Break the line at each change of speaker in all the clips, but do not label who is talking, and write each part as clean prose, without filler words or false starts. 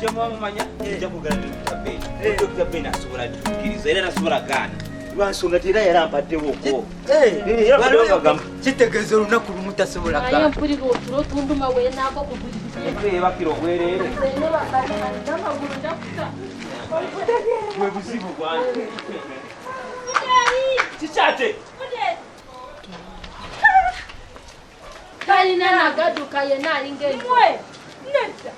Jamaa mumanya japo gana Dr. Ben asobola tukiriza era nasobola gana. Lwansonga tera yarampadde woko.
Kitegeeza olunaku lumu tasobola gana.
Ayo mpulira otulo tunduma weenaako ku buli.
Bakiro bwerere. Mwe buzibu bwange. Chichate.
Kalina nagaduka yena alingeni.
Netta.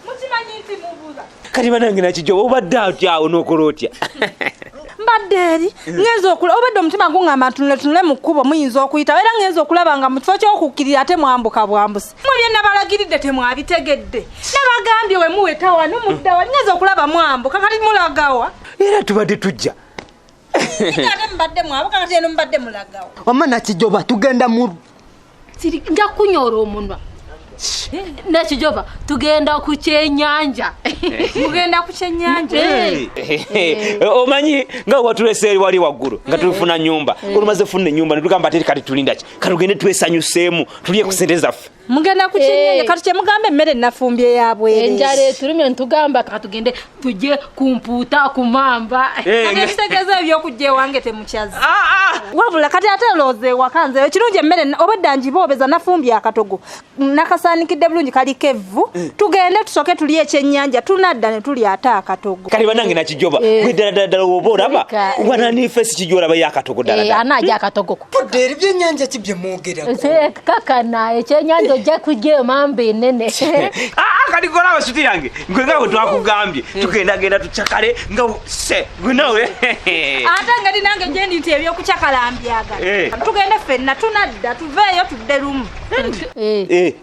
Mukimanyi nti mubuza.
Kati banange nakijoba obadde atyawo n'okolotya.
Mbadde ngenza okula obadde omutima gungamba tunule mu kkubo muyinza okuyita era ngenza okulaba nga mu kifo ky'okukkirira ate mwambuka bwambusi. Mu bye nabalagiridde temwabitegedde. Nabagambye we muweta wano muddawa ngenza okulaba mwambuka kati mulagawa.
Era tubadde tujja.
Ate mbadde mwambuka kati eno mbadde mulagawa.
Wamma nakijoba tugenda mu
Siri nja kunyora omunwa. Nakijoba tugenda ku kyennyanja.
Mugenda ku kyennyanja.
Omanyi nga watulese eri wali waggulu nga tufuna nyumba. Olumaze funa nyumba netugamba ate kati tulinda ki. Kati tugende twesanyuseemu tulye ku ssente zaffe.
Mugenda ku kyennyanja kati kyemugambe emmere nafumbye yabwe.
Enjala etulumye ntugamba kati tugende tujje kumpuuta kumamba.
Kati ebitegeeza ebyokujja ewange temukyazi. Wabula kati ate looze wakanze ekirungi emmere obadde njiboobeza nafumbye akatogo. Nakasaanikidde bulungi kaliko evvu. Tugende tusoke tulye ekyennyanja tunadda ne tulya ate akatogo.
Kali banange nakijoba gwe ddala oba olaba wananiife si kijolaba yakatogo ddala.
Anaaja akatogo ko.
Tudde eri byennyanja ki bye mwogerako.
Kakana ekyennyanja ojja kujja emamba enene.
Kati kola abasuti yange gwe nga bwe twakugambye tugendagenda tucakale nga se gwe nawe.
Ate ngati nange gye ndi nti ebyokucakalambyaga. Tugende ffenna tunadda tuveeyo tudde lumu.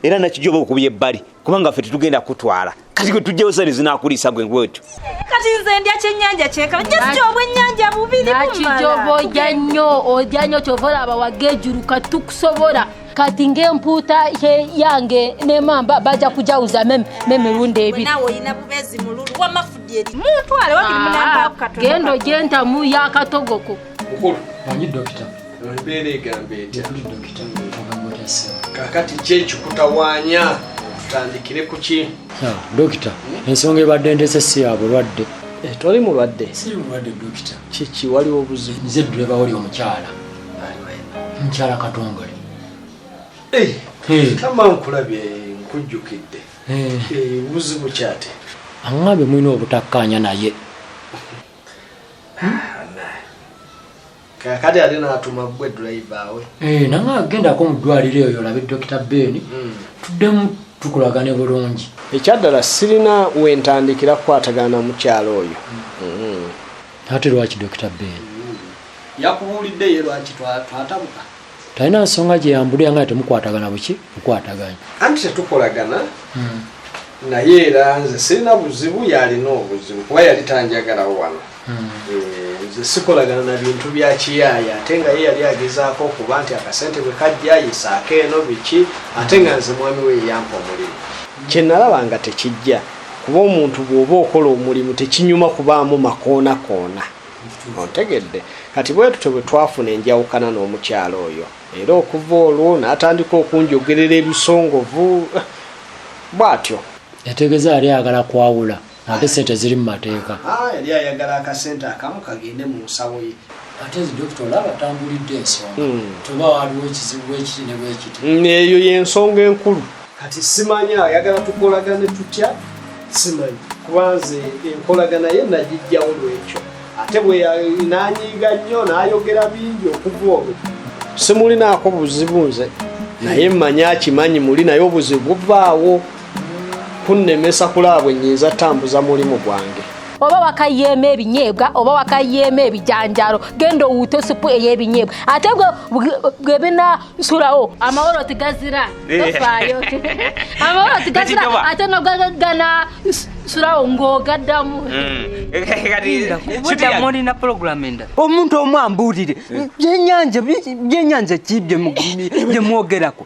Era nakijoba okubya ebbali kubanga ffe tetugenda kutwala kati gwe tujjewo sani zinaakuliisa gwe ngwetu.
Kati nze ndya kyennyanja kyeka njasi obwennyanja bubiri
nakijoba ojja nnyo kyova olaba wagejjuruka tukusobola kati ng'empuuta yange n'emamba bajja kujawuza memirundi ebiri.
Nawe olina bubezi mululu wamafudde eri muntwale wakiri munamba katogo.
Gendo gyentamu yakatogoko.
Mukulu manyi dokita embeera egambe etya kakati kyekikutawaanya tutandikire ku ki?
Dokita ensonga ebadde ndese si ya bulwadde.
Toli mulwadde?
Siri mulwadde dokita.
Kiki waliwo obuzibu?
Nze dduleba wali omukyala. Mukyala Katongole.
Kama nkulabye nkujjukidde. Buzibu kyate?
Aŋŋambye mulina obutakkaanya naye.
Kakati ate n'atuma gwe driver we.
Nange agendako mu ddwaliro eyo olabe Dr. Ben. Tuddemu tukolagane bulungi.
Ekyaddala sirina wentandikira kukwatagana mukyalo oyo.
Ate lwaki Dr. Ben?
Yakubuulidde ye lwaki twatabuka?
Talina nsonga gye yambulira nga temukwatagana buki mukwataganya.
Anti tetukolagana naye era nze sirina buzibu yalina obuzibu kuba yali tanjagalawo wano. Nze sikolagana na bintu bya kiyaaya ate nga ye yali agezaako okuba nti akasente bwe kajja yisaako eno biki ate nga nze mwami we yampa omulimu. Kye nalaba nga tekijja kuba omuntu bw'oba okola omulimu tekinyuma kubaamu makoona. Ontegedde kati bwetu bwe twafuna enjawukana n'omukyalo oyo era okuva olwo n'atandika okunjogerera ebisongovu bw'atyo.
Yategeeza yali ayagala kwawula ate sente ziri mu mateeka.
Yali ayagala akasente akamu kagende mu nsawo ye.
Ate dokita olaba tambulidde ensonga tuba waliwo ekizibu ekiti ne bwekiti.
Eyo y'ensonga enkulu kati simanya ayagala tukolagane tutya simanyi kuba nze enkolagana ye nagijjawo lwekyo ate bwe nanyiiga nnyo n'ayogera bingi okuva olwo simulinaako buzibu nze naye mmanyi akimanyi muli naye obuzibu buvaawo kunnemesa kulaba bwe nnyinza tambuza mulimu gwange.
Oba wakayeema ebinyeebwa oba wakayeema ebijanjalo genda owuute supu ey'ebinyeebwa ate bwe binasulawo amawolo tigazira tofaayo. Amawolo tigazira ate nogagana sulawo ng'ogaddamu.
Budda mulina program endala. Omuntu omu ambuulire byennyanja ki bye mwogerako.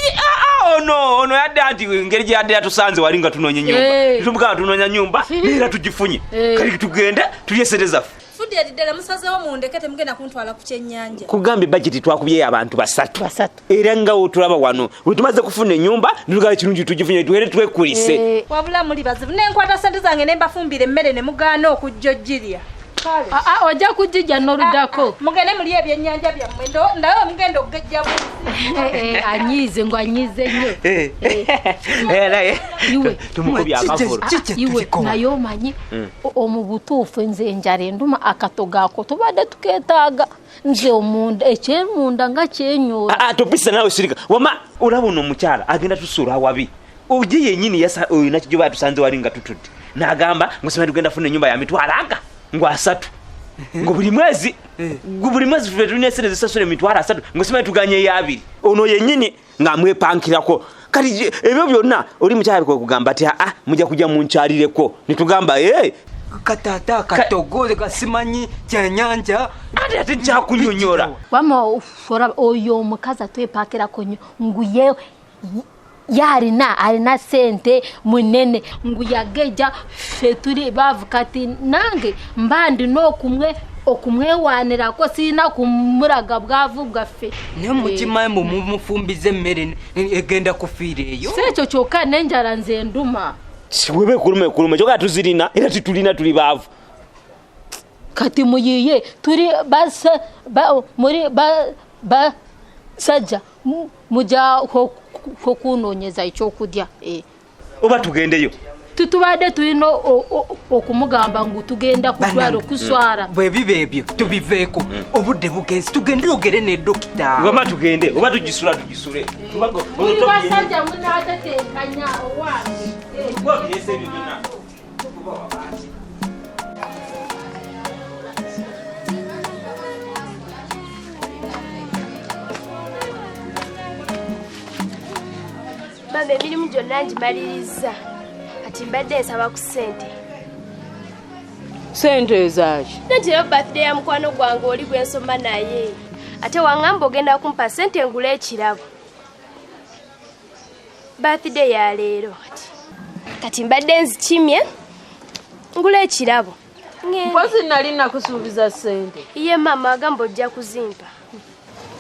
Ono yadde anti ngeri gye yadde yatusanze wali nga tunoonya nyumba. Tumugamba tunoonya nyumba era tugifunye. Kali tugende tulye sente zaffe.
Fudde budget ddala musazewo mundekete mugenda kuntwala ku kyennyanja.
Kugambye budget twakubye abantu basatu. Era nga otulaba wano bwe tumaze kufuna ennyumba nitugaa kirungi tugifunye tuwere twekulise.
Wabula muli bazibu nenkwata sente zange ne mbafumbira emmere ne mugaana okujjojjirya.
Ojja kujija n'oluddako.
Mugende muli ebyennyanja byammwe ndayo mugenda okugejja buzi.
Anyize nnyo. Iwe
tumukubye akavulu.
Iwe naye omanyi omubutuufu nze enjala enduma akato gaako tubadde tukeetaaga nze omunda ekyemunda nga kyenyola.
Topisa nawe sirika wama olaba ono omukyala agenda tusuula awabi. Oje yennyini oyina kijo batusanze wali nga tutudde n'agamba ngusema tugenda funa ennyumba ya mitwalo aga ngo 3 ngo buli mwezi ffe tulina esente zisasula emitwalo 3 ngusema tuganye ya 2 ono yennyini ng'amwepankirako kati ebyo byonna oli mukyala kugamba ati mujja kujja munkyalireko nitugamba
katata katogoze kasimanyi kyennyanja
ate kyakunyonyola
wama oyo omukazi atwepakirako nnyo nguye alina sente munene nguyageja ffe tuli baavu kati nange mbandi okumwewanirako sirina kumuraga bwavu bwaffe
naye mukimanyi mumufumbize emmere egenda kufiira eyo
si ekyo kyokka n'enjala nze nduma
webe kuluma kyokka tuzirina era titulina tuli baavu
kati muyiye tuli sajja mujja okunoonyeza ekyokudya
oba tugendeyo
tutubadde tulina okumugamba ngu tugenda kutwala okuswara
bwe biba ebyo tubiveeko obudde bugenzi tugende ogere ne dokita
wama tugende oba tugisule
oli basajja munaateteekanya owange
Mama emirimu gyonna ngimaliriza kati mbadde nsaba ku
sente ezaaki
nagirayo birthday ya mukwano gwange oli gwe nsoma naye ate waŋŋamba ogenda kumpa sente ngula ekirabo birthday ya leero kati mbadde nzikimye ngula ekirabo
mpozi nali nakusuubiza sente
iye mama agamba ojja kuzimpa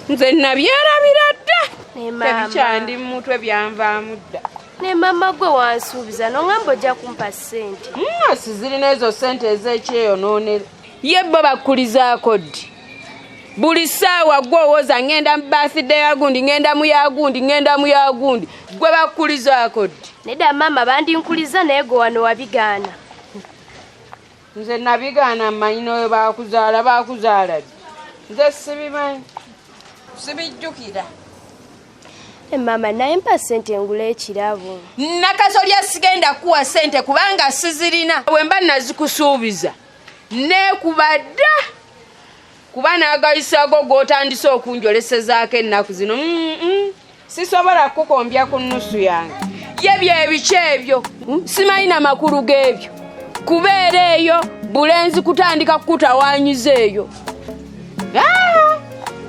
nze nabyerabira dda
tebikyandi
mu mutwe byanvaamu dda
ne mama gwe wansuubiza noŋŋamba ojja kumpa sente
sizirina ezo sente ez'ekyeyonoonera ye bo bakkulizaako ddi buli ssaawa gwe owooza ŋŋenda mu birthday ya gundi ŋŋenda mu ya gundi gwe bakkulizaako ddi
nedda mama bandinkuliza naye gwe wano wabigaana
nze nabigaana mmanyi n'oyo bakuzaala ddi nze sibimanyi sibijjukira
mama naye mpa sente ngula ekirabo
nakasolya sigenda kuwa sente kubanga sizirina bwe mba nazikusuubiza neekubadda kuba n'agayisaago g'otandise okunjolesezaako ennaku zino sisobola kukombya ku nnusu yange ye byebiki ebyo simanyi na makulu g'ebyo kubeera eyo bulenzi kutandika kukutawaanyiza eyo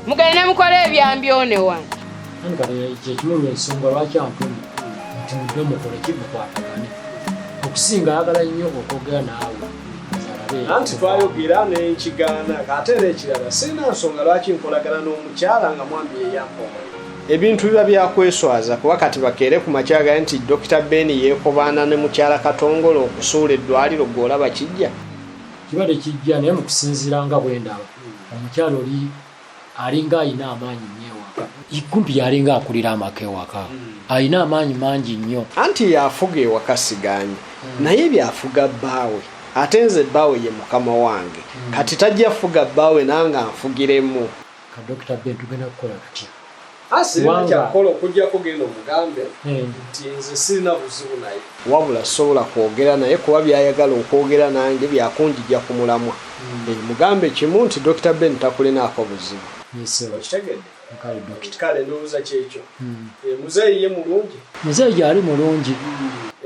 mugende mukole ebyambyone wano
kale kyekimu ensonga lwaki antumbi nti mudde mukole kimukwatagane okusinga ayagala nnyo okwogera naawe
anti twayogera nenkigaana ate era ekirala sirina nsonga lwaki nkolagana n'omukyala nga mwambi yeyampa ebintu biba byakweswaza kuba kati bakeere ku makyagaye nti Dr. Ben yeekobaana ne mukyala Katongole okusuula eddwaliro gw'olaba kijja
kibadde kijja naye mu kusinziira nga bwendaba omukyala oli alinga alina amaanyi nnyo ewaka kumpi yalinga akulira amaka ewaka alina amaanyi mangi nnyo
anti yafuga ewaka siganye naye byafuga bbaawe ate nze bbaawe ye mukama wange kati tajja fuga bbaawe nange anfugiremu
ka Dr. Ben tugenda kukola tutya
asirina kyakola okujjako genda omugambe nti nze sirina buzibu naye wabula sobola kwogera naye kuba byayagala okwogera nange byakunjijja ku mulamwa mugambe kimu nti Dr. Ben takulinaako buzibu okitegedde kale ndowooza kyekyo muzeeyi ye mulungi
muzeeyi ali mulungi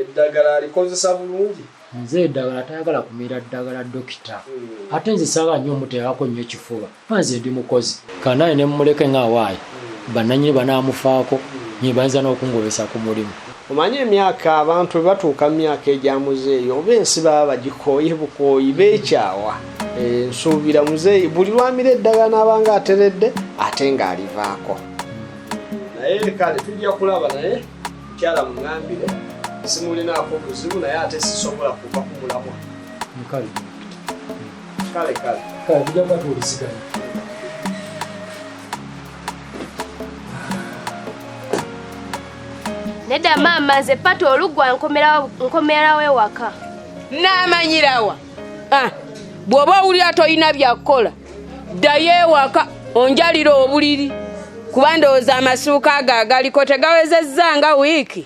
eddagala alikozesa bulungi
nze eddagala tayagala kumira ddagala dokita ate nze saagala nnyo omuteekako nnyo ekifuba nze ndi mukozi kanaye ne mumuleke ng'awaayi bannannyini banaamufaako nye bayinza n'okungobesa ku mulimu
omanyi emyaka abantu bwe batuuka mu myaka egya muzeeyi oba ensi baba bagikooye bukooyi beekyawa nsuubira muzeeyi buli lwamira eddagala n'abanga ateredde ate ng'alivaako naye kale tujja kulaba naye mukyala muŋambire simulinaako buzibu naye ate sisobola kuva ku mulamwa kale
tujja kuba tuwulisiganya.
Nedda maama nze pata oluggwa nkomerawo ewaka.
N'amanyirawa bw'oba owulira toyina byakukola ddayo ewaka onjalira obuliri kuba ndowooza amasuuka ago agaliko tegawezezza nga wiiki.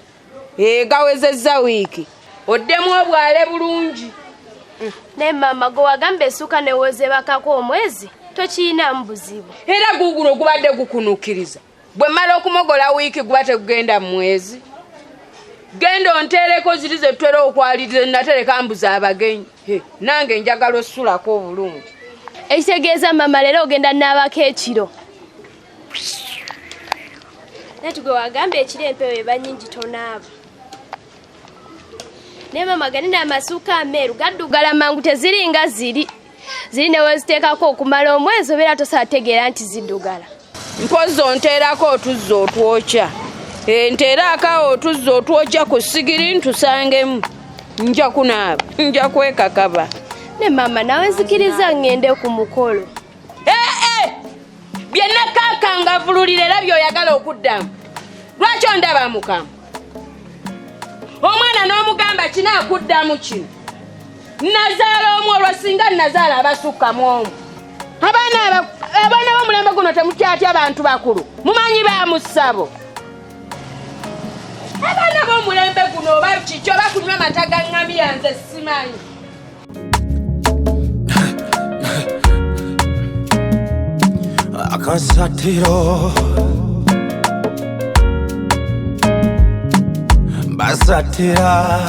Gawezezza wiiki oddemu obwale bulungi.
Naye maama gwe wagamba essuuka newozebakako omwezi tokiinamu buzibu.
Era guguno gubadde gukunuukiriza bwe mmala okumogola wiiki guba tegugenda mu mwezi. Genda onteereko ziri ze tutera okwaliriza natereka mbuza abagenyi nange njagala ossulako obulungi.
Ekitegeeza maama leero ogenda naabako ekiro. Nati gwe wagamba ekiro empewo eba nnyingi tonaaba. Naye maama ganina amasuuka ameeru gaddugala mangu teziringa ziri ne weziteekako okumala omwezi obeera tosategeera nti ziddugala.
Mpozi onteerako otuzza otwokya. Nteerako otuzza otwokya ku sigiri ntusangemu. Nja kunaaba nja kwekakaba.
Ne maama nawe nzikiriza ngende ku mukolo.
Bye nakakangavululira era by'oyagala okuddamu. Lwaki ondaba mukama? Omwana n'omugamba kinaakuddamu kino. Nazaala omu olwo singa nazaala abasukkamu omu. Abaana b'omulembe guno temutyatya abantu bakulu. Mumanyi baamussabo. Abaana b'omulembe guno oba kiki oba kunywa amata ga ŋŋamya nze simanyi.
AKASATTIRO Basatira